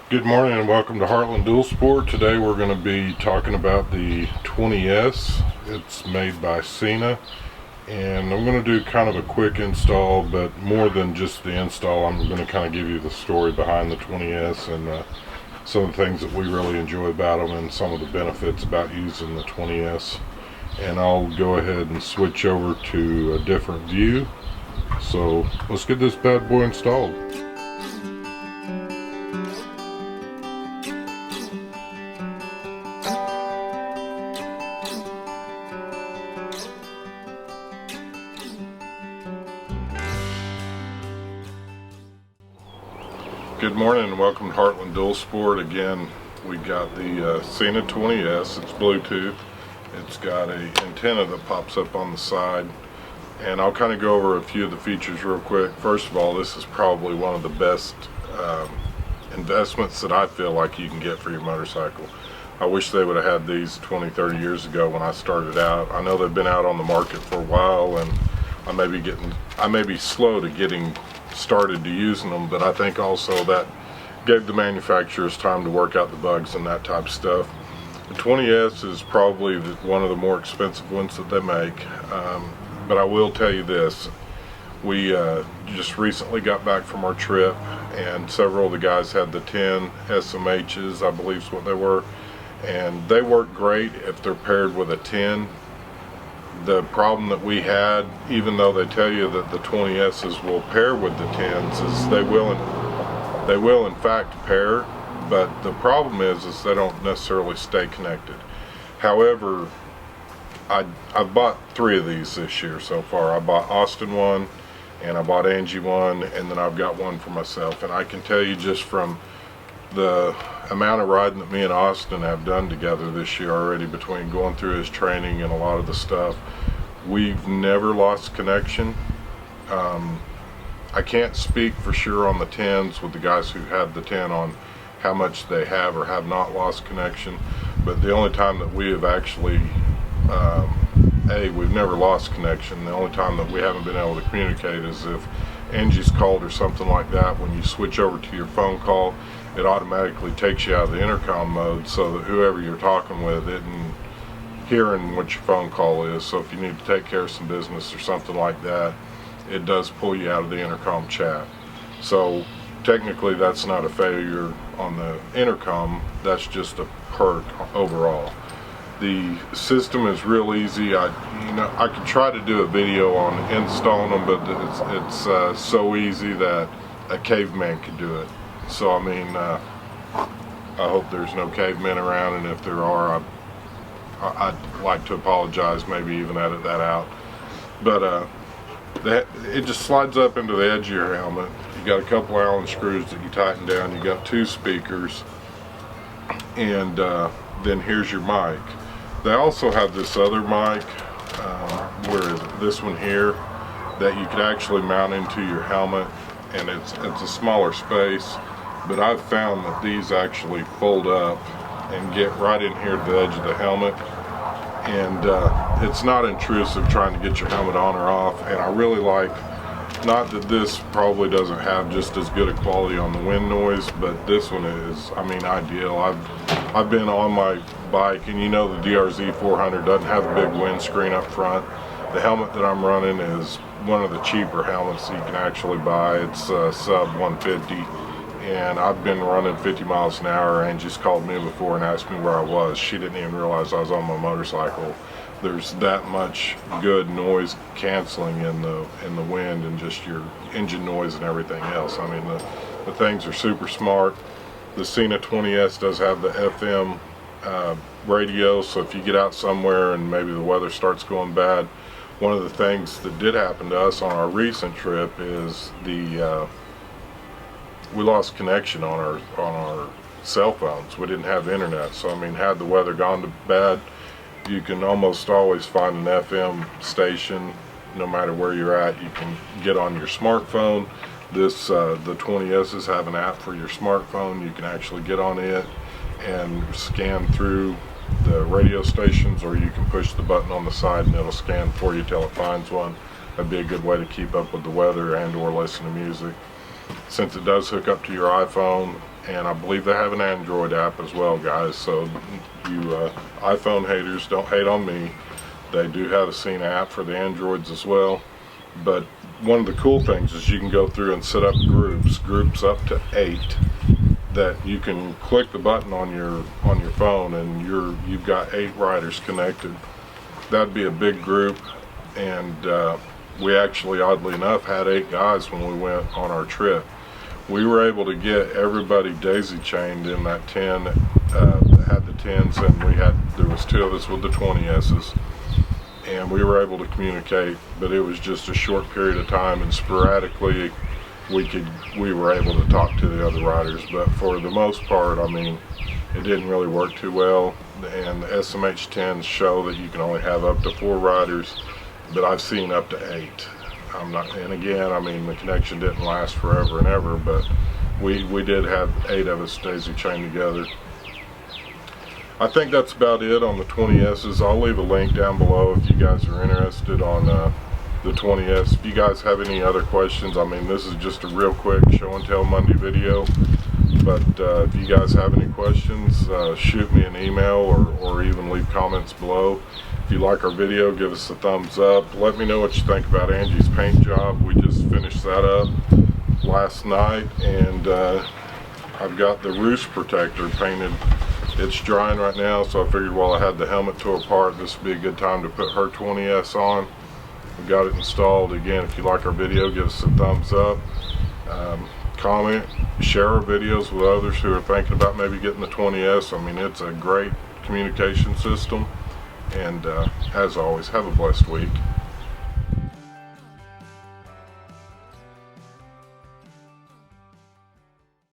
Good morning and welcome to Heartland Dual Sport. Today we're going to be talking about the 20s. It's made by Sena, and I'm going to do kind of a quick install, but more than just the install, I'm going to kind of give you the story behind the 20s and some of the things that we really enjoy about them and some of the benefits about using the 20s. And I'll go ahead and switch over to a different view. So let's get this bad boy installed. Good morning and welcome to Heartland Dual Sport. Again, we got the Sena 20s. It's Bluetooth. It's got an antenna that pops up on the side, and I'll kind of go over a few of the features real quick. First of all, this is probably one of the best investments that I feel like you can get for your motorcycle. I wish they would have had these 20-30 years ago when I started out. I know they've been out on the market for a while, and I may be slow to getting started to using them, but I think also that gave the manufacturers time to work out the bugs and that type of stuff. The 20s is probably one of the more expensive ones that they make, but I will tell you this. We just recently got back from our trip, and several of the guys had the 10 SMHs, I believe is what they were, and they work great if they're paired with a 10. The problem that we had, even though they tell you that the 20s will pair with the 10s, is they will in fact pair, but the problem is they don't necessarily stay connected. However, I've bought 3 of these this year so far. I bought Austin one, and I bought Angie one, and then I've got one for myself. And I can tell you, just from the amount of riding that me and Austin have done together this year already, between going through his training and a lot of the stuff, we've never lost connection. I can't speak for sure on the 10s with the guys who have the 10 on how much they have or have not lost connection, but the only time that we have actually we've never lost connection. The only time that we haven't been able to communicate is if Angie's called or something like that. When you switch over to your phone call, it automatically takes you out of the intercom mode, so that whoever you're talking with isn't hearing what your phone call is. So if you need to take care of some business or something like that, it does pull you out of the intercom chat. So technically that's not a failure on the intercom, that's just a perk overall. The system is real easy. I could try to do a video on installing them, but it's so easy that a caveman could do it. So I mean, I hope there's no cavemen around, and if there are, I'd like to apologize, maybe even edit that out. But it just slides up into the edge of your helmet. You got a couple Allen screws that you tighten down. You got 2 speakers, and then here's your mic. They also have this other mic, where is it? This one here, that you could actually mount into your helmet, and it's a smaller space. But I've found that these actually fold up and get right in here to the edge of the helmet, and it's not intrusive trying to get your helmet on or off. And I really like, not that this probably doesn't have just as good a quality on the wind noise, but this one is, I mean, ideal. I've been on my bike, and you know the DRZ 400 doesn't have a big windscreen up front. The helmet that I'm running is one of the cheaper helmets that you can actually buy. It's sub 150, and I've been running 50 miles an hour. Angie's called me before and asked me where I was. She didn't even realize I was on my motorcycle. There's that much good noise canceling in the wind, and just your engine noise and everything else. I mean, the things are super smart. The Sena 20s does have the FM radio, so if you get out somewhere and maybe the weather starts going bad, one of the things that did happen to us on our recent trip is we lost connection on our cell phones. We didn't have internet, so I mean, had the weather gone to bad, you can almost always find an FM station no matter where you're at. You can get on your smartphone. The 20s have an app for your smartphone. You can actually get on it and scan through the radio stations, or you can push the button on the side and it'll scan for you till it finds one. That'd be a good way to keep up with the weather and or listen to music. Since it does hook up to your iPhone, and I believe they have an Android app as well, guys. So you iPhone haters, don't hate on me. They do have a Sena app for the Androids as well. But one of the cool things is you can go through and set up groups up to 8, that you can click the button on your phone, and you've got 8 riders connected. That'd be a big group, and we actually, oddly enough, had 8 guys when we went on our trip. We were able to get everybody daisy chained in that 10 that had the 10s, and there was 2 of us with the 20s, and we were able to communicate, but it was just a short period of time, and sporadically we were able to talk to the other riders. But for the most part, I mean, it didn't really work too well, and the SMH 10s show that you can only have up to 4 riders, but I've seen up to 8. And again, I mean, the connection didn't last forever and ever, but we did have 8 of us daisy chained together. I think that's about it on the 20s. I'll leave a link down below if you guys are interested on the 20s. If you guys have any other questions, I mean, this is just a real quick show and tell Monday video, but if you guys have any questions, shoot me an email or even leave comments below. If you like our video, give us a thumbs up. Let me know what you think about Angie's paint job. We just finished that up last night, and I've got the roost protector painted. It's drying right now, so I figured while I had the helmet tore apart, this would be a good time to put her 20s on. We got it installed. Again, if you like our video, give us a thumbs up, comment, share our videos with others who are thinking about maybe getting the 20s. I mean, it's a great communication system, and as always, have a blessed week.